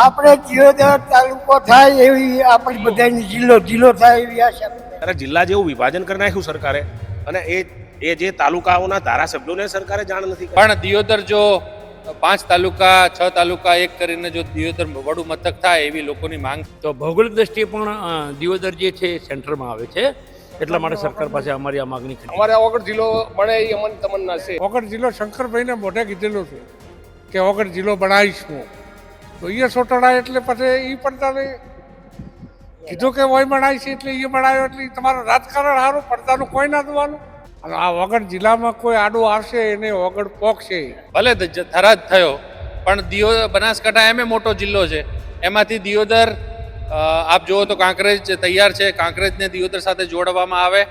આપણે દિયોદર તાલુકો થાય એવી આપણી બધાની જિલ્લો થાય એવી આશા. ત્યારે જિલ્લા જેવું વિભાજન કરી નાખ્યું સરકારે અને એ જે તાલુકાઓના ધારાસભ્યોને સરકારે જાણ નથી કરી. પણ દિયોદર જો 5 તાલુકા 6 તાલુકા એક કરીને જો દિયોદર વડું મથક થાય એવી લોકોની માંગ. તો ભૌગોલિક દ્રષ્ટિએ પણ દિયોદર જે છે સેન્ટરમાં આવે છે, એટલા માટે સરકાર પાસે અમારી આ માગણી કરી. અમારે ઓગળ જિલ્લો બને એ અમન તમન્ના છે. ઓગળ જિલ્લો શંકરભાઈને મોઢે કીધેલું છે કે ઓગળ જિલ્લો બનાવીશ હું, તો એ સોટડા એટલે પછી એ પણ તમે કીધું કે વય બનાવીશ એટલે એ બનાવ્યો એટલે તમારું રાજકારણ સારું, પડતાનું કોઈ ના દવાનું. અને આ વગર જિલ્લામાં કોઈ આડું આવશે એને વગર પોકશે. ભલે થરાદ થયો પણ બનાસકાંઠા એમ મોટો જિલ્લો છે, એમાંથી દિયોદર આપ જુઓ તો કાંકરેજ તૈયાર છે. કાંકરેજને દિયોદર સાથે જોડવામાં આવે,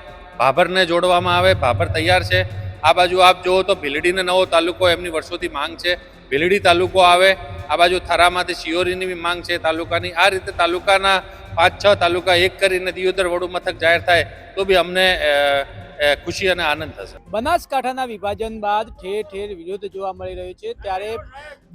ભાભરને જોડવામાં આવે, ભાભર તૈયાર છે. આ બાજુ આપ જુઓ તો ભીલડીને નવો તાલુકો એમની વર્ષોથી માંગ છે, ભીલડી તાલુકો આવે. આ બાજુ થરામાંથી શિયોરીની બી માંગ છે તાલુકાની. આ રીતે તાલુકાના 5-6 તાલુકા એક કરીને દિયોદર વડું મથક જાહેર થાય તો બી અમને ખુશી અને આનંદ થશે. બનાસકાંઠાના વિભાજન બાદ ઠેર ઠેર વિરોધ જોવા મળી રહ્યો છે, ત્યારે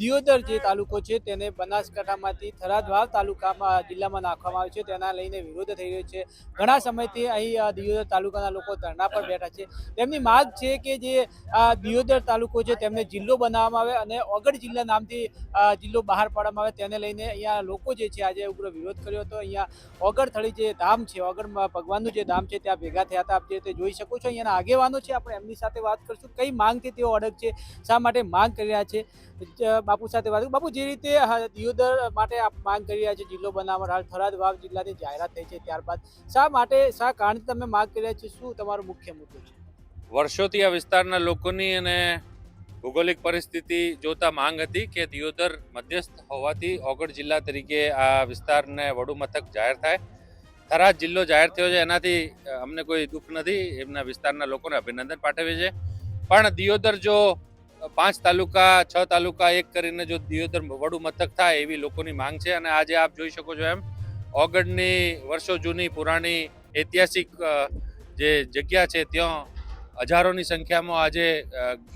દિયોદર જે તાલુકો છે તેને બનાસકાંઠામાંથી થરાદ વાવ તાલુકામાં જિલ્લામાં નાખવામાં આવ્યો છે, તેના લઈને વિરોધ થઈ રહ્યો છે. ઘણા સમયથી અહીં દિયોદર તાલુકાના લોકો ધરણા પર બેઠા છે. તેમની માંગ છે કે જે આ દિયોદર તાલુકો છે તેમને જિલ્લો બનાવવામાં આવે અને ઓગળ જિલ્લા નામથી જિલ્લો બહાર પાડવામાં આવે. તેને લઈને અહીંયા લોકો જે છે આજે ઉગ્ર વિરોધ કર્યો હતો. અહીંયા ઓગળથળી જે ધામ છે, ઓગળ ભગવાનનું જે ધામ છે ત્યાં ભેગા થયા હતા. આપ જે તે જોઈ શકો છો અહીંયાના આગેવાનો છે, આપણે એમની સાથે વાત કરશું. કઈ માંગથી તેઓ અડગ છે, શા માટે માંગ કરી રહ્યા છે, બાપુ સાથે વાત. બાપુ, જે રીતે દિયોદર માટે આપ માંગ કરી રહ્યા છે જિલ્લો બનાવવા, હાલ થરાદ વાવ જિલ્લાની જાહેરાત થઈ છે, ત્યારબાદ શા કારણથી તમે માંગ કરી રહ્યા છો, શું તમારો મુખ્ય મુદ્દો છે? વર્ષોથી આ વિસ્તારના લોકોની અને ભૌગોલિક પરિસ્થિતિ જોતા માંગ હતી કે દિયોદર મધ્યસ્થ હોવાથી ઓગળ જિલ્લા તરીકે આ વિસ્તારને વડું મથક જાહેર થાય. થરાદ જિલ્લો જાહેર થયો છે એનાથી અમને કોઈ દુઃખ નથી, એમના વિસ્તારના લોકોને અભિનંદન પાઠવીએ છીએ. પણ દિયોદર જો 5 તાલુકા 6 તાલુકા એક કરીને જો દિયોદર વડું મથક થાય એવી લોકોની માંગ છે. અને આજે આપ જોઈ શકો છો એમ ઓગળની વર્ષો જૂની પુરાણી ઐતિહાસિક જે જગ્યા છે ત્યાં હજારોની સંખ્યામાં આજે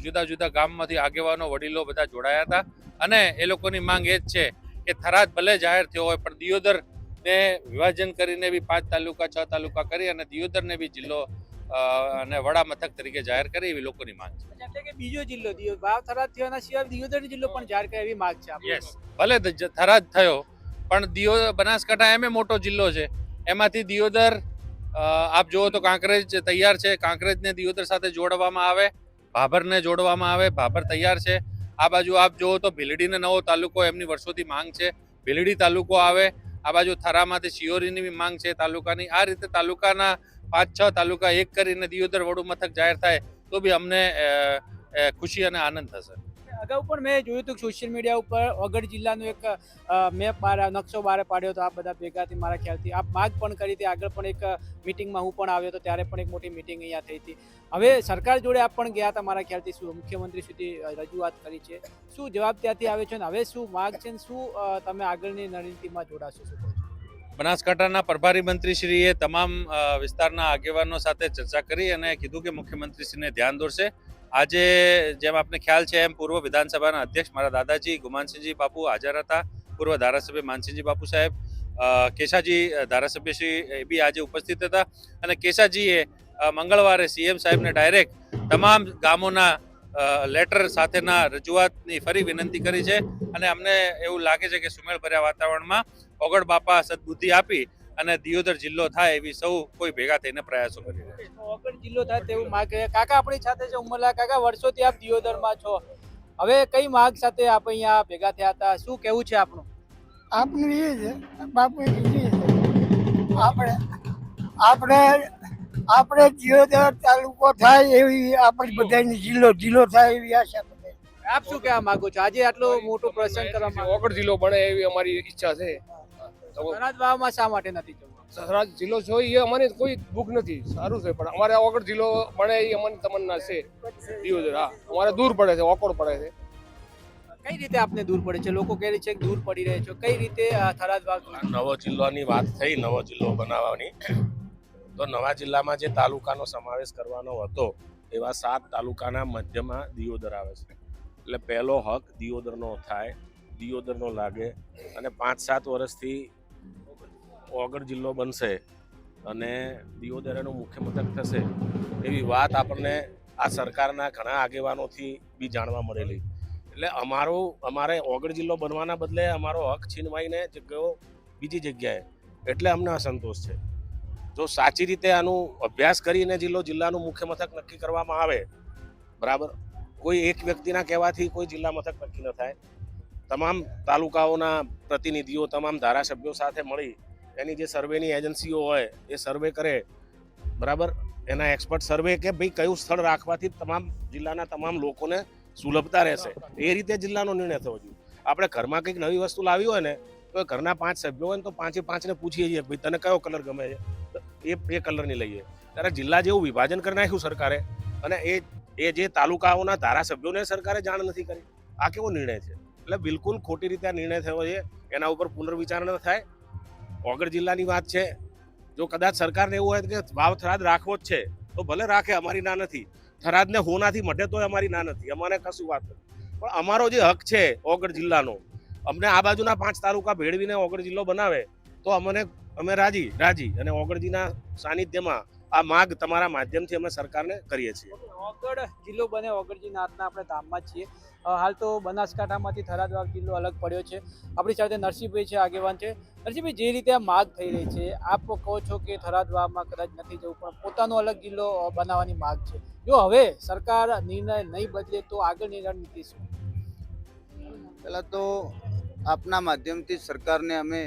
જુદા જુદા ગામમાંથી આગેવાનો વડીલો બધા જોડાયા હતા. અને એ લોકોની માંગ એ જ છે કે થરાદ ભલે જાહેર થયો હોય પણ દિયોદર ને વિભાજન કરીને બી 5 તાલુકા 6 તાલુકા કરી અને દિયોદરને બી જિલ્લો અને વડા મથક તરીકે જાહેર કરે એવી લોકોની માંગ છે. એટલે કે બીજો જિલ્લો વાવ થરાદ થયાના સિવાય દિયોદર જિલ્લો પણ જાહેર કરે એવી માંગ છે. યસ, ભલે થરાદ થયો પણ બનાસકાંઠા એમ મોટો જિલ્લો છે, એમાંથી દિયોદર આપ જુઓ તો કાંકરેજ તૈયાર છે. કાંકરેજને દિયોદર સાથે જોડવામાં આવે, ભાભરને જોડવામાં આવે, ભાભર તૈયાર છે. આ બાજુ આપ જુઓ તો ભીલડીને નવો તાલુકો એમની વર્ષોથી માંગ છે, ભીલડી તાલુકો આવે. આ બાજુ થરામાંથી શિયોરીની બી માંગ છે તાલુકાની. આ રીતે તાલુકાના 5-6 તાલુકા એક કરીને દિયોદર વડું મથક જાહેર થાય તો બી અમને ખુશી અને આનંદ થશે. અગાઉ પણ મેં જોયું હતું સોશિયલ મીડિયા ઉપર ઓગળ જિલ્લાનો એક મેપ નકશો બહાર પાડ્યો હતો. આ બધા ભેગાથી મારા ખ્યાલથી આપ માંગ પણ કરી હતી. આગળ પણ એક મિટિંગમાં હું પણ આવ્યો હતો, ત્યારે પણ એક મોટી મિટિંગ અહીંયા થઈ હતી. હવે સરકાર જોડે આપ પણ ગયા હતા મારા ખ્યાલથી, શું મુખ્યમંત્રી સુધી રજૂઆત કરી છે, શું જવાબ ત્યાંથી આવે છે, હવે શું માંગ છે, શું તમે આગળની રણનીતિમાં જોડાશો? શું બનાસકાંઠાના પ્રભારી મંત્રીશ્રીએ તમામ વિસ્તારના આગેવાનો સાથે ચર્ચા કરી અને કીધું કે મુખ્યમંત્રીશ્રીને ધ્યાન દોરશે. આજે જેમ આપને ખ્યાલ છે એમ પૂર્વ વિધાનસભાના અધ્યક્ષ મારા દાદાજી ગુમાનસિંહજી બાપુ હાજર હતા, પૂર્વ ધારાસભ્ય માનસિંહજી બાપુ સાહેબ, કેશાજી ધારાસભ્યશ્રી બી આજે ઉપસ્થિત હતા. અને કેશાજીએ મંગળવારે સીએમ સાહેબને ડાયરેક્ટ તમામ ગામોના લેટર સાથેના રજૂઆતની ફરી વિનંતી કરી છે. અને અમને એવું લાગે છે કે સુમેળભર્યા વાતાવરણમાં ઓગળ બાપા સદબુદ્ધિ આપી અને દિયોદર જિલ્લો થાય એવી સૌ કોઈ ભેગા થઈને પ્રયાસો કરી રહ્યા છે. ઓગળ જિલ્લો થાય તેવું માંગ. કાકા આપણી સાથે છે ઉમરલા કાકા, વર્ષોથી આપ દિયોદરમાં છો, હવે કઈ માંગ સાથે આપ અહીંયા ભેગા થયા હતા, શું કેવું છે આપનું? આપનું એ છે બાપુ, આપણે દિયોદર તાલુકો થાય એવી આપણી બધાની જિલ્લો થાય એવી આશા. આપ શું કહેવા માંગો છો? આજે આટલો મોટો પ્રસંગ કરવામાં ઓગળ જિલ્લો બને એવી અમારી ઈચ્છા છે. થરાદ વાવમાં શા માટે નથી જવું? થરાદ જિલ્લો છો એ અમને કોઈ દુઃખ નથી, સારું છે, પણ અમારે ઓગળ જિલ્લો બને એ અમને તમન્ના છે. દિયોદર હા અમારે દૂર પડે છે, ઓકળ પડે છે. કઈ રીતે આપને દૂર પડે છે? લોકો કહે છે કે દૂર પડી રહે છે, કઈ રીતે થરાદ વાવ? નવો જિલ્લાની વાત થઈ, નવો જિલ્લો બનાવવાની, તો નવા જિલ્લામાં જે તાલુકાનો સમાવેશ કરવાનો હતો એવા 7 તાલુકાના મધ્યમાં દિયોદર આવે છે. એટલે પહેલો હક દિયોદરનો થાય. દિયોદરનો લાગે અને 5-7 વર્ષથી ઓગળ જિલ્લો બનશે અને દિયોદર એનું મુખ્ય મથક થશે એવી વાત આપણને આ સરકારના ઘણા આગેવાનોથી બી જાણવા મળેલી. એટલે અમારે ઓગળ જિલ્લો બનવાના બદલે અમારો હક છીનવાઈને ગયો બીજી જગ્યાએ, એટલે અમને અસંતોષ છે. જો સાચી રીતે આનું અભ્યાસ કરીને જિલ્લાનું મુખ્ય મથક નક્કી કરવામાં આવે, બરાબર, કોઈ એક વ્યક્તિના કહેવાથી કોઈ જિલ્લા મથક નક્કી ન થાય. તમામ તાલુકાઓના પ્રતિનિધિઓ તમામ ધારાસભ્યો સાથે મળી એની જે સર્વેની એજન્સીઓ હોય એ સર્વે કરે, બરાબર, એના એક્સપર્ટ સર્વે કે ભાઈ કયું સ્થળ રાખવાથી જિલ્લાના તમામ લોકોને સુલભતા રહેશે, એ રીતે જિલ્લાનો નિર્ણય થવો જોઈએ. આપણે ઘરમાં કંઈક નવી વસ્તુ લાવી હોય ને તો ઘરના 5 સભ્યો હોય ને તો 5-5ને પૂછીએ છીએ ભાઈ તને કયો કલર ગમે છે, એ કલરની લઈએ. ત્યારે જિલ્લા જેવું વિભાજન કરી નાખ્યું સરકારે અને એ જે તાલુકાઓના ધારાસભ્યોને સરકારે જાણ નથી કરી. આ કેવો નિર્ણય છે? એટલે બિલકુલ ખોટી રીતે આ નિર્ણય થયો છે. એના ઉપર પુનર્વિચારણા થાય. ઓગળ જિલ્લાની વાત છે, જો કદાચ સરકારને એવું હોય કે વાવ થરાદ રાખવો જ છે તો ભલે રાખે, અમારી ના નથી. થરાદને હોનાથી મટે તોય અમારી ના નથી, અમારે કશું વાત નથી. પણ અમારો જે હક છે ઓગળ જિલ્લાનો, અમને આ બાજુના 5 તાલુકા ભેળવીને ઓગળ જિલ્લો બનાવે તો અમે રાજી અને ઓગળજીના સાનિધ્યમાં આ માગ તમારા માધ્યમથી અમે સરકારને કરીએ છીએ. ઓગળ જિલ્લો બને ઓગળજી નાથના આપણે ધામમાં જ છીએ. હાલ તો બનાસકાંઠામાંથી થરાદ વાવ જિલ્લો અલગ પડ્યો છે. આપણી સાથે નરસિંહભાઈ છે, આગેવાન છે. નરસિંહભાઈ, જે રીતે આ માગ થઈ રહી છે, આપ કહો છો કે થરાદ વાવમાં કદાચ નથી જવું પણ પોતાનો અલગ જિલ્લો બનાવવાની માગ છે. જો હવે સરકાર નિર્ણય નહીં બદલે તો આગળની રણનીતિ શું? પહેલાં તો આપના માધ્યમથી સરકારને અમે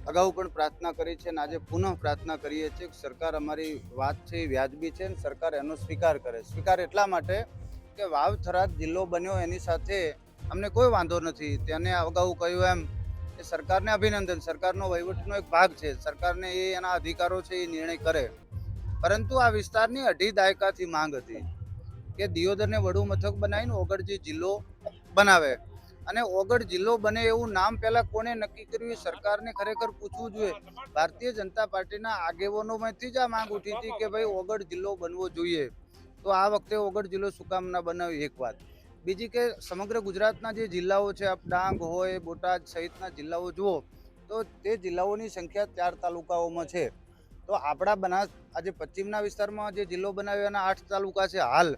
અગાઉ પણ પ્રાર્થના કરી છે અને આજે પુનઃ પ્રાર્થના કરીએ છીએ કે સરકાર અમારી વાત છે એ વ્યાજબી છે અને સરકાર એનો સ્વીકાર કરે. સ્વીકાર એટલા માટે કે વાવ થરાદ જિલ્લો બન્યો એની સાથે અમને કોઈ વાંધો નથી. તેને અગાઉ કહ્યું એમ કે સરકારને અભિનંદન, સરકારનો વહીવટનો એક ભાગ છે, સરકારને એના અધિકારો છે એ નિર્ણય કરે. પરંતુ આ વિસ્તારની 2.5 દાયકાથી માંગ હતી કે દિયોદરને વડુ મથક બનાવીને ઓગળજી જિલ્લો બનાવે અને ઓગળ જિલ્લો બને એવું નામ પહેલા કોને નક્કી કર્યું એ સરકારને ખરેખર પૂછવું જોઈએ. ભારતીય જનતા પાર્ટીના આગેવાનોમાંથી જ આ માંગ ઉઠી હતી કે ભાઈ ઓગળ જિલ્લો બનવો જોઈએ. તો આ વખતે ઓગળ જિલ્લો શું કામ ના બનાવી, એક વાત. બીજી કે સમગ્ર ગુજરાતના જે જિલ્લાઓ છે, આપ ડાંગ હોય, બોટાદ સહિતના જિલ્લાઓ જુઓ તો તે જિલ્લાઓની સંખ્યા 4 તાલુકાઓમાં છે. તો આપણા આજે પશ્ચિમના વિસ્તારમાં જે જિલ્લો બનાવ્યો એના 8 તાલુકા છે. હાલ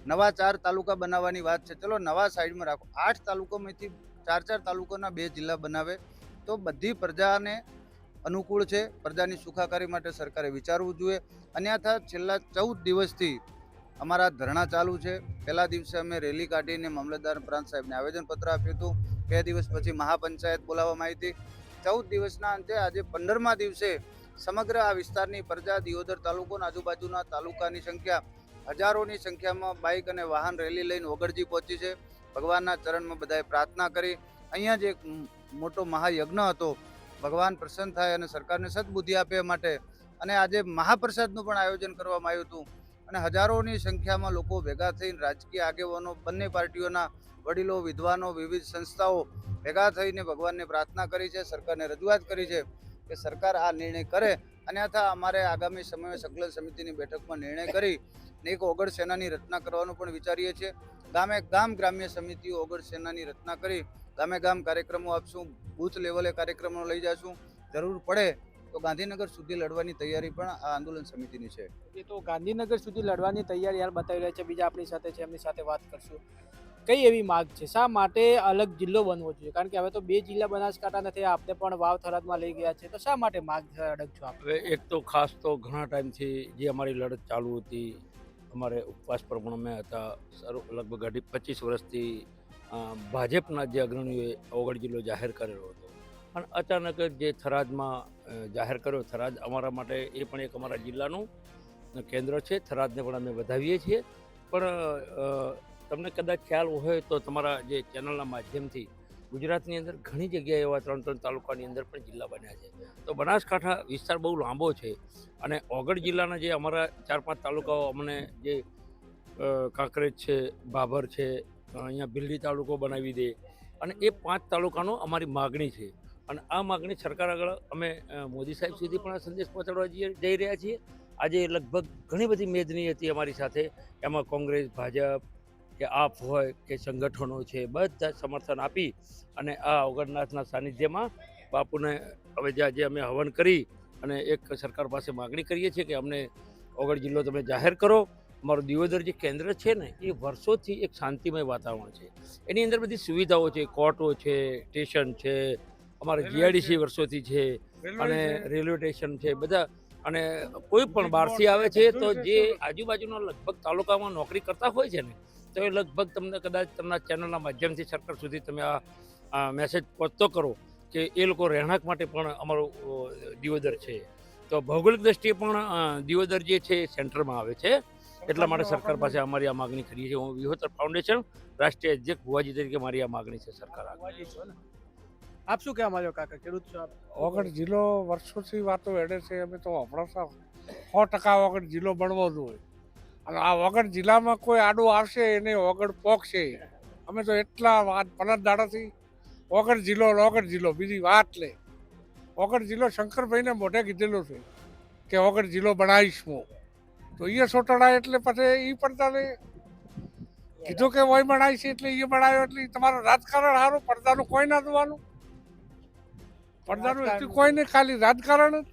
નવા 4 તાલુકા બનાવવાની વાત છે. ચલો નવા સાઈડમાં રાખો. 8 તાલુકામાંથી 4 તાલુકાના 2 જિલ્લા બનાવે તો બધી પ્રજાને અનુકૂળ છે. પ્રજાની સુખાકારી માટે સરકારે વિચારવું જોઈએ. અન્યથા છેલ્લા 14 દિવસથી અમારા ધરણા ચાલુ છે. પહેલા દિવસે અમે રેલી કાઢીને મામલતદાર પ્રાંત સાહેબને આવેદનપત્ર આપ્યું હતું. 2 દિવસ પછી મહાપંચાયત બોલાવવામાં આવી હતી. 14 દિવસના અંતે આજે 15મા દિવસે સમગ્ર આ વિસ્તારની પ્રજા, દિયોદર તાલુકો અને આજુબાજુના તાલુકાની સંખ્યા હજારોની સંખ્યામાં બાઇક અને વાહન રેલી લઈને ઓગળજી પહોંચી છે. ભગવાનના ચરણમાં બધાએ પ્રાર્થના કરી. અહીંયા જ એક મોટો મહાયજ્ઞ હતો. ભગવાન પ્રસન્ન થાય અને સરકારને સદબુદ્ધિ આપે માટે અને આજે મહાપ્રસાદનું પણ આયોજન કરવામાં આવ્યું હતું અને હજારોની સંખ્યામાં લોકો ભેગા થઈને રાજકીય આગેવાનો, બંને પાર્ટીઓના વડીલો, વિદ્વાનો, વિવિધ સંસ્થાઓ ભેગા થઈને ભગવાનને પ્રાર્થના કરી છે, સરકારને રજૂઆત કરી છે કે સરકાર આ નિર્ણય કરે. અન્યથા અમારે આગામી સમયે સંકલન સમિતિની બેઠકમાં નિર્ણય કરી એક ઓગળ સેનાની રચના કરવાનું પણ વિચારીએ છીએ. ગામે ગામ ગ્રામ્ય સમિતિઓ ઓગળ સેનાની રચના કરી ગામે ગામ કાર્યક્રમો આપશું, બૂથ લેવલે કાર્યક્રમો લઈ જશું. જરૂર પડે તો ગાંધીનગર સુધી લડવાની તૈયારી પણ આ આંદોલન સમિતિની છે. એ તો ગાંધીનગર સુધી લડવાની તૈયારી હાલ બતાવી રહ્યા છે. બીજા આપણી સાથે છે, એમની સાથે વાત કરશું. કઈ એવી માગ છે, શા માટે અલગ જિલ્લો બનવો જોઈએ? કારણ કે હવે તો 2 જિલ્લા બનાસકાંઠા નથી, આપને પણ વાવ થરાદમાં લઈ ગયા છે, તો શા માટે માગ અડગ છો આપ? હવે એક તો ખાસ તો ઘણા ટાઈમથી જે અમારી લડત ચાલુ હતી, અમારે ઉપવાસ પ્રમાણે હતા. લગભગ 25 વર્ષથી ભાજપના જે અગ્રણીઓએ ઓગળ જિલ્લો જાહેર કરેલો હતો અને અચાનક જે થરાદમાં જાહેર કર્યો. થરાદ અમારા માટે એ પણ એક અમારા જિલ્લાનું કેન્દ્ર છે. થરાદને પણ અમે વધાવીએ છીએ. પણ તમને કદાચ ખ્યાલ હોય તો તમારા જે ચેનલના માધ્યમથી ગુજરાતની અંદર ઘણી જગ્યાએ એવા 3 તાલુકાની અંદર પણ જિલ્લા બન્યા છે. તો બનાસકાંઠા વિસ્તાર બહુ લાંબો છે અને ઓગળ જિલ્લાના જે અમારા 4-5 તાલુકાઓ અમને જે કાંકરેજ છે, ભાભર છે, અહીંયા ભીલડી તાલુકો બનાવી દે અને એ 5 તાલુકાનો અમારી માગણી છે. અને આ માગણી સરકાર આગળ અમે મોદી સાહેબ સુધી પણ સંદેશ પહોંચાડવા જઈ રહ્યા છીએ. આજે લગભગ ઘણી બધી મેદની હતી અમારી સાથે. એમાં કોંગ્રેસ, ભાજપ, કે આપ હોય કે સંગઠનો છે બધા સમર્થન આપી અને આ ઓગણનાથના સાનિધ્યમાં બાપુને હવે જે અમે હવન કરી અને એક સરકાર પાસે માગણી કરીએ છીએ કે અમને ઓગળ જિલ્લો તમે જાહેર કરો. અમારું દિયોદર જે કેન્દ્ર છે ને એ વર્ષોથી એક શાંતિમય વાતાવરણ છે. એની અંદર બધી સુવિધાઓ છે, કોર્ટો છે, સ્ટેશન છે, અમારે જીઆઈડીસી વર્ષોથી છે અને રેલવે સ્ટેશન છે બધા. અને કોઈ પણ બહારથી આવે છે તો જે આજુબાજુના લગભગ તાલુકામાં નોકરી કરતા હોય છે ને તો એ લગભગ તમને કદાચ તમારા ચેનલના માધ્યમથી સરકાર સુધી તમે આ મેસેજ પહોંચતો કરો કે એ લોકો રહેણાંક માટે પણ અમારું દિયોદર છે. તો ભૌગોલિક દ્રષ્ટિએ પણ દિયોદર જે છે એ સેન્ટરમાં આવે છે. એટલા માટે સરકાર પાસે અમારી આ માગણી કરીએ છીએ. હું વિહોતર ફાઉન્ડેશન રાષ્ટ્રીય અધ્યક્ષ ભુવાજી તરીકે મારી આ માગણી છે સરકાર આગળ. આપ શું કહેવા માંગો કાકા, ખેડૂત છો આપ? ઓગળ જિલ્લો વર્ષોથી વાતો એડે છે. અમે તો હમણાં 100% ઓગળ જિલ્લો બનવો જોઈએ અને આ ઓગળ જિલ્લામાં કોઈ આડું આવશે એને ઓગળ પોકશે. અમે તો એટલા વાત 15 દાડાથી ઓગળ જિલ્લો બીજી વાત લે. ઓગળ જિલ્લો શંકરભાઈને મોઢે કીધેલું છે કે ઓગળ જિલ્લો બનાવીશ હું. તો એ સોટડા એટલે પછી એ પડદાને કીધું કે વય બનાવી છે એટલે એ બનાવ્યો એટલે તમારું રાજકારણ સારું. પડદાનું કોઈ ના જોવાનું, પડદાનું એટલું કોઈ નહીં, ખાલી રાજકારણ જ.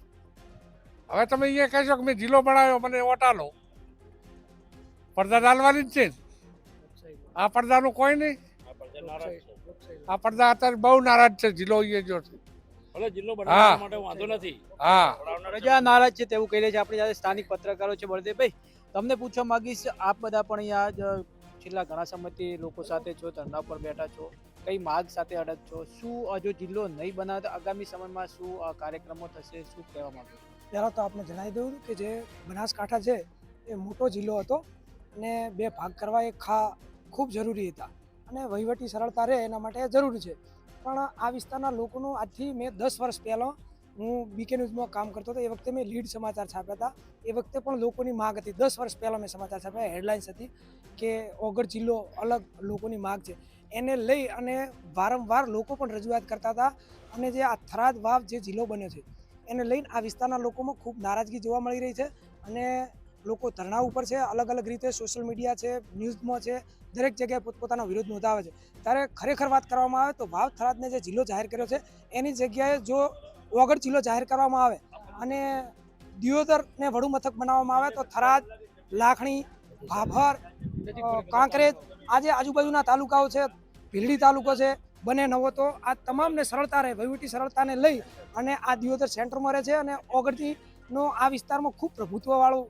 હવે તમે અહીંયા કહેશો કે મેં જિલ્લો બનાવ્યો મને વોટ આલો, પડદા ડાલવાની જ છે. આ પડદાનું કોઈ નહીં. આ પડદા અત્યારે બહુ નારાજ છે. જિલ્લો એ જો છે. જિલ્લો બનાવવા માટે વાંધો નથી. હા, પ્રજા નારાજ છે તેવું કહી રહ્યા છે આપણી સાથે સ્થાનિક પત્રકારો છે. બળદેવભાઈ, તમને પૂછવા માંગીશ, આપ બધા પણ અહીંયા છેલ્લા ઘણા સમયથી લોકો સાથે છો, ધરણા પર બેઠા છો, કઈ માગ સાથે અડગ છો? શું જો જિલ્લો નહીં બનાવે તો આગામી સમયમાં શું કાર્યક્રમો થશે? શું કહેવા માંગો? પહેલાં તો આપણે જણાવી દઉં કે જે બનાસકાંઠા છે એ મોટો જિલ્લો હતો અને 2 ભાગ કરવા એ ખૂબ જરૂરી હતા અને વહીવટી સરળતા રહે એના માટે જરૂરી છે. પણ આ વિસ્તારના લોકોનું આજથી મેં 10 વર્ષ પહેલાં હું બીકે ન્યૂઝમાં કામ કરતો હતો. એ વખતે મેં લીડ સમાચાર છાપ્યા હતા. એ વખતે પણ લોકોની માગ હતી. 10 વર્ષ પહેલાં મેં સમાચાર છાપ્યા, હેડલાઇન્સ હતી કે ઓગળ જિલ્લો અલગ લોકોની માગ છે. એને લઈ અને વારંવાર લોકો પણ રજૂઆત કરતા હતા અને જે આ થરાદ વાવ જે જિલ્લો બન્યો છે એને લઈને આ વિસ્તારના લોકોમાં ખૂબ નારાજગી જોવા મળી રહી છે અને લોકો ધરણા ઉપર છે. અલગ અલગ રીતે સોશિયલ મીડિયા છે, ન્યૂઝમાં છે, દરેક જગ્યાએ પોતપોતાનો વિરોધ નોંધાવે છે. ત્યારે ખરેખર વાત કરવામાં આવે તો વાવ થરાદને જે જિલ્લો જાહેર કર્યો છે એની જગ્યાએ જો ઓગળ જિલ્લો જાહેર કરવામાં આવે અને દિયોદરને વડુ મથક બનાવવામાં આવે તો થરાદ, લાખણી, ભાભર, કાંકરેજ, આ જે આજુબાજુના તાલુકાઓ છે, ભીલડી તાલુકો છે, બને નવો, તો આ તમામને સરળતા રહે. વહીવટી સરળતાને લઈ અને આ દિયોદર સેન્ટરમાં રહે છે અને ઓગળનો આ વિસ્તારમાં ખૂબ પ્રભુત્વવાળું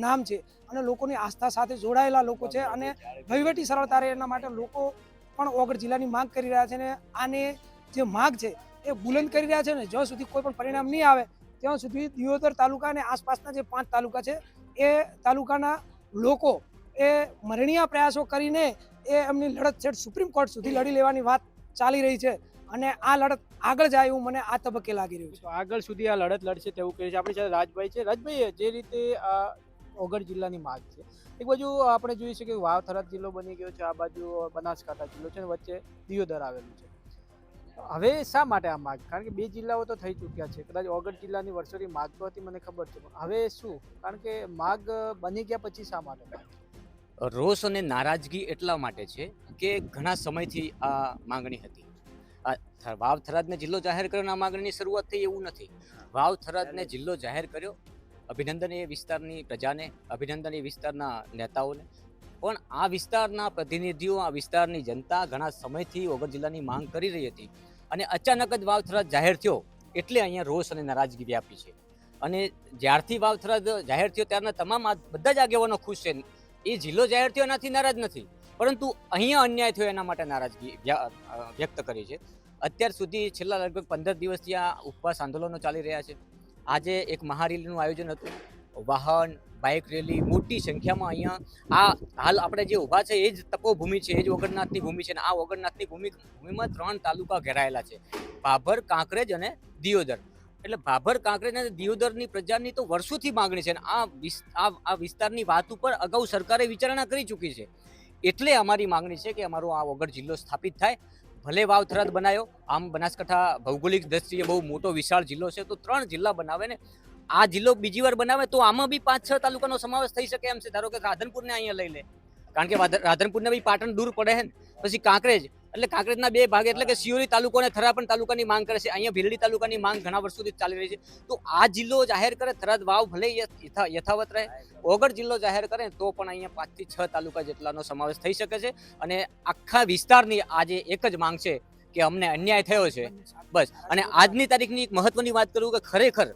નામ છે અને લોકોની આસ્થા સાથે જોડાયેલા લોકો છે અને વહીવટી સરળતા રહે એના માટે લોકો પણ ઓગળ જિલ્લાની માંગ કરી રહ્યા છે અને આને જે માંગ છે એ બુલંદ કરી રહ્યા છે ને જ્યાં સુધી કોઈ પણ પરિણામ નહીં આવે ત્યાં સુધી દિયોદર તાલુકા અને આસપાસના જે 5 તાલુકા છે એ તાલુકાના લોકો એ મરણીયા પ્રયાસો કરીને એ એમની લડત છેડ સુપ્રીમ કોર્ટ સુધી લડી લેવાની વાત ચાલી રહી છે અને આ લડત આગળ જાય એવું મને આ તબક્કે લાગી રહ્યું છે. આગળ સુધી આ લડત લડશે તેવું કહે છે. આપણી સાથે રાજભાઈ છે. રાજભાઈ, જે રીતે આ ઓગળ જિલ્લાની માગ છે, એક બાજુ આપણે જોઈએ છે કે વાવ થરાદ જિલ્લો બની ગયો છે, આ બાજુ બનાસકાંઠા જિલ્લો છે, વચ્ચે દિયોદર આવેલું છે. હવે શા માટે આ માગ? કારણ કે 2 જિલ્લાઓ તો થઈ ચૂક્યા છે. કદાચ ઓગળ જિલ્લાની વર્ષોની માગ તો હતી, મને ખબર છે, પણ હવે શું? કારણ કે માગ બની ગયા પછી શા માટે? રોષ અને નારાજગી એટલા માટે છે કે ઘણા સમયથી આ માંગણી હતી. વાવ થરાદને જિલ્લો જાહેર કર્યોના માંગણીની શરૂઆત થઈ એવું નથી. વાવ થરાદને જિલ્લો જાહેર કર્યો, અભિનંદન એ વિસ્તારની પ્રજાને, અભિનંદન એ વિસ્તારના નેતાઓને. પણ આ વિસ્તારના પ્રતિનિધિઓ, આ વિસ્તારની જનતા ઘણા સમયથી ઓગળ જિલ્લાની માંગ કરી રહી હતી અને અચાનક જ વાવ થરાદ જાહેર થયો એટલે અહીંયા રોષ અને નારાજગી વ્યાપી છે. અને જ્યારથી વાવ થરાદ જાહેર થયો ત્યારના તમામ બધા જ આગેવાનો ખુશ છે. એ જિલ્લો જાહેર થયો એનાથી નારાજ નથી, પરંતુ અહીંયા અન્યાય થયો એના માટે નારાજગી વ્યક્ત કરી છે. અત્યાર સુધી છેલ્લા લગભગ 15 દિવસથી આ ઉપવાસ આંદોલનો ચાલી રહ્યા છે. આજે એક મહારેલીનું આયોજન હતું. વાહન, બાઇક રેલી મોટી સંખ્યામાં અહીંયા હાલ આપણે જે ઊભા છે એ જ તપોભૂમિ છે, એ જ ઓગણનાથની ભૂમિ છે. અને આ ઓગણનાથની ભૂમિમાં 3 તાલુકા ઘેરાયેલા છે, ભાભર, કાંકરેજ અને દિયોદર. એટલે ભાભર, કાંકરેજ અને દિયોદરની પ્રજાની તો વર્ષોથી માંગણી છે અને આ વિસ્તારની વાત ઉપર અગાઉ સરકારે વિચારણા કરી ચૂકી છે. એટલે અમારી માંગણી છે કે અમારો આ ઓગળ જિલ્લો સ્થાપિત થાય. ભલે વાવ થરાદ બનાવ્યો, આમ બનાસકાંઠા ભૌગોલિક દ્રષ્ટિએ બહુ મોટો વિશાળ જિલ્લો છે, તો 3 જિલ્લા બનાવે ને આ જિલ્લો બીજી વાર બનાવે તો આમાં બી 5-6 તાલુકાનો સમાવેશ થઈ શકે એમ છે. ધારો કે રાધનપુરને અહીંયા લઈ લે કારણ કે રાધનપુરને બી પાટણ દૂર પડે છે ને, પછી કાંકરેજ, એટલે કાંકરેજના બે ભાગ એટલે કે સિયોરી તાલુકો અને થરા પણ તાલુકાની માંગ કરે છે. અહીંયા ભીલડી તાલુકાની માંગ ઘણા વર્ષોથી ચાલી રહી છે. તો આ જિલ્લો જાહેર કરે, થરાદ વાવ ભલે યથાવત રહે, ઓગળ જિલ્લો જાહેર કરે તો પણ અહીંયા 5 થી 6 તાલુકા જેટલાનો સમાવેશ થઈ શકે છે. અને આખા વિસ્તારની આજે એક જ માંગ છે કે અમને અન્યાય થયો છે બસ. અને આજની તારીખની એક મહત્વની વાત કરું કે ખરેખર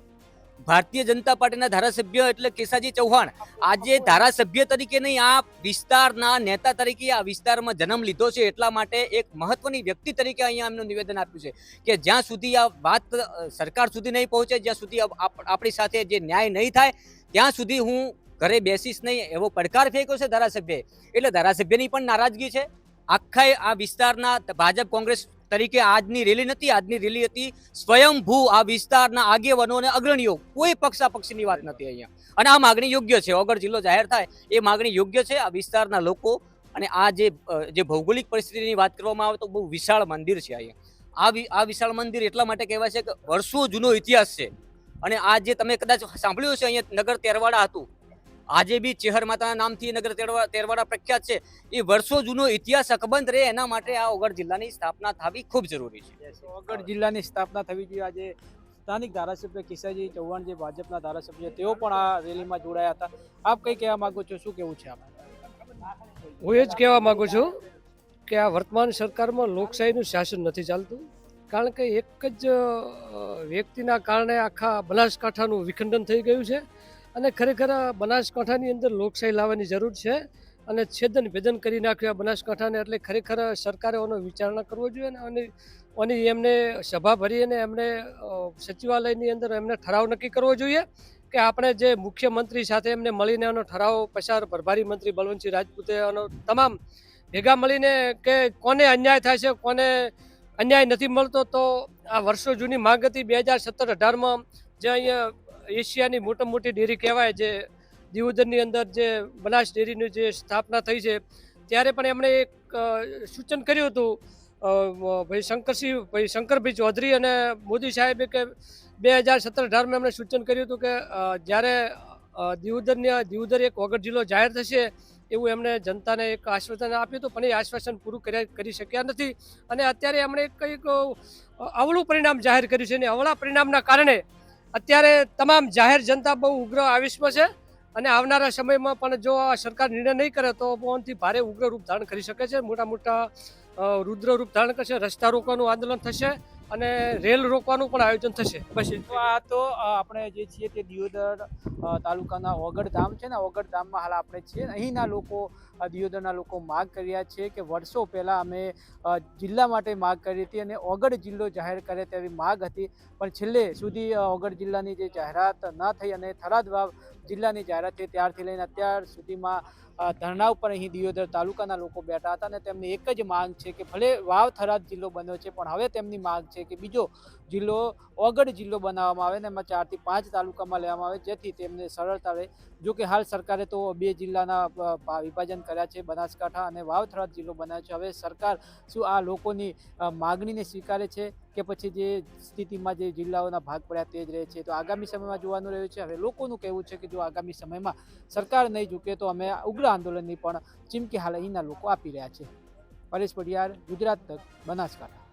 ભારતીય જનતા પાર્ટીના ધારાસભ્ય એટલે કેસાજી ચૌહાણ આજે ધારાસભ્ય તરીકે નહીં, આ વિસ્તારના નેતા તરીકે આ વિસ્તારમાં જન્મ લીધો છે, એટલા માટે એક મહત્વની વ્યક્તિ તરીકે અહીંયા એમનું નિવેદન આપ્યું છે કે જ્યાં સુધી આ વાત સરકાર સુધી નહીં પહોંચે, જ્યાં સુધી આપણી સાથે જે ન્યાય નહીં થાય ત્યાં સુધી હું ઘરે બેસીશ નહીં, એવો પડકાર ફેંક્યો છે ધારાસભ્યએ. એટલે ધારાસભ્યની પણ નારાજગી છે. આખા આ વિસ્તારના ભાજપ કોંગ્રેસ તરીકે આજની રેલી નથી, આજની રેલી હતી સ્વયંભૂ આ વિસ્તારના આગેવાનો અને અગ્રણીઓ, કોઈ પક્ષાપક્ષીની વાત નથી અહીંયા. અને આ માગણી યોગ્ય છે, ઓગળ જિલ્લો જાહેર થાય એ માગણી યોગ્ય છે. આ વિસ્તારના લોકો અને આ જે ભૌગોલિક પરિસ્થિતિની વાત કરવામાં આવે તો બહુ વિશાળ મંદિર છે અહીંયા. આ વિશાળ મંદિર એટલા માટે કહેવાય છે કે વર્ષો જૂનો ઇતિહાસ છે. અને આ જે તમે કદાચ સાંભળ્યું છે, અહીંયા નગર તેરવાડા હતું, આજે બી ચેહર માતાના નામથી નગર તેરવાડા પ્રખ્યાત છે. એ વર્ષો જૂનો ઇતિહાસ અકબંધ રહે એના માટે આ ઓગળ જિલ્લાની સ્થાપના થવી ખૂબ જરૂરી છે. ઓગળ જિલ્લાની સ્થાપના થવી જોઈએ. આજે સ્થાનિક ધારાસભ્ય કેસાજી ચૌહાણ જે ભાજપના ધારાસભ્ય તેઓ પણ આ રેલીમાં જોડાયા હતા. આપ કઈ કહેવા માંગો છો, શું કેવું છે આપ? હું એ જ કહેવા માંગુ છું કે આ વર્તમાન સરકારમાં લોકશાહીનું શાસન નથી ચાલતું. કારણ કે એક જ વ્યક્તિના કારણે આખા બનાસકાંઠાનું વિખંડન થઈ ગયું છે. અને ખરેખર બનાસકાંઠાની અંદર લોકશાહી લાવવાની જરૂર છે. અને છેદન ભેદન કરી નાખ્યું આ બનાસકાંઠાને. એટલે ખરેખર સરકારે એનો વિચારણા કરવો જોઈએ અને એમને સભા ભરી અને એમને સચિવાલયની અંદર એમને ઠરાવ નક્કી કરવો જોઈએ કે આપણે જે મુખ્યમંત્રી સાથે એમને મળીને એનો ઠરાવ પસાર, પ્રભારી મંત્રી બળવંતસિંહ રાજપૂતે એનો તમામ ભેગા મળીને કે કોને અન્યાય થાય છે, કોને અન્યાય નથી મળતો. તો આ વર્ષો જૂની માંગ હતી 2017-18માં જે અહીંયા એશિયાની મોટી ડેરી કહેવાય, જે દિયોદરની અંદર જે બનાસ ડેરીની જે સ્થાપના થઈ છે, ત્યારે પણ એમણે એક સૂચન કર્યું હતું ભાઈ શંકરભાઈ ચૌધરી અને મોદી સાહેબે કે 2017-18માં એમણે સૂચન કર્યું હતું કે જ્યારે દિયોદર એક ઓગળ જિલ્લો જાહેર થશે એવું એમણે જનતાને એક આશ્વાસન આપ્યું હતું, પણ એ આશ્વાસન પૂરું કરી શક્યા નથી. અને અત્યારે એમણે કંઈક અવળું પરિણામ જાહેર કર્યું છે. અને અવળા પરિણામના કારણે અત્યારે તમામ જાહેર જનતા બહુ ઉગ્ર આવેશમાં છે. અને આવનારા સમયમાં પણ જો આ સરકાર નિર્ણય નહીં કરે તો બહુથી ભારે ઉગ્ર રૂપ ધારણ કરી શકે છે. મોટા રુદ્ર રૂપ ધારણ કરશે, રસ્તા રોકવાનું આંદોલન થશે અને રેલ રોકવાનું પણ આયોજન થશે. બસ આ તો આપણે જે છીએ તે દિયોદર તાલુકાના ઓગળ ધામ છે ને, ઓગળ ધામમાં હાલ આપણે છીએ. અહીંના લોકો, દિયોદરના લોકો માગ કર્યા છે કે વર્ષો પહેલાં અમે જિલ્લા માટે માગ કરી હતી અને ઓગળ જિલ્લો જાહેર કરે તેવી માગ હતી, પણ છેલ્લે સુધી ઓગળ જિલ્લાની જે જાહેરાત ન થઈ અને થરાદ વાવ જિલ્લાની જાહેરાત થઈ ત્યારથી લઈને અત્યાર સુધીમાં ધરણા ઉપર અહીં દિયોદર તાલુકાના લોકો બેઠા હતા. અને તેમની એક જ માંગ છે કે ભલે વાવ થરાદ જિલ્લો બન્યો છે, પણ હવે તેમની માંગ છે કે બીજો જિલ્લો ઓગળ જિલ્લો બનાવવામાં આવે ને એમાં 4 થી 5 તાલુકામાં લેવામાં આવે, જેથી તેમને સરળતા રહે. જો કે હાલ સરકારે તો 2 જિલ્લાના વિભાજન કર્યા છે, બનાસકાંઠા અને વાવ થરાદ જિલ્લો બનાવ્યો છે. હવે સરકાર શું આ લોકોની માગણીને સ્વીકારે છે કે પછી જે સ્થિતિમાં જે જિલ્લાઓના ભાગ પડ્યા તે જ રહે છે, તો આગામી સમયમાં જોવાનું રહ્યું છે. હવે લોકોનું કહેવું છે કે જો આગામી સમયમાં સરકાર નહીં ઝૂકે તો અમે ઉગ્ર આંદોલનની પણ ચીમકી હાલ અહીંના લોકો આપી રહ્યા છે. પરેશ પડિયાર, ગુજરાત તક, બનાસકાંઠા.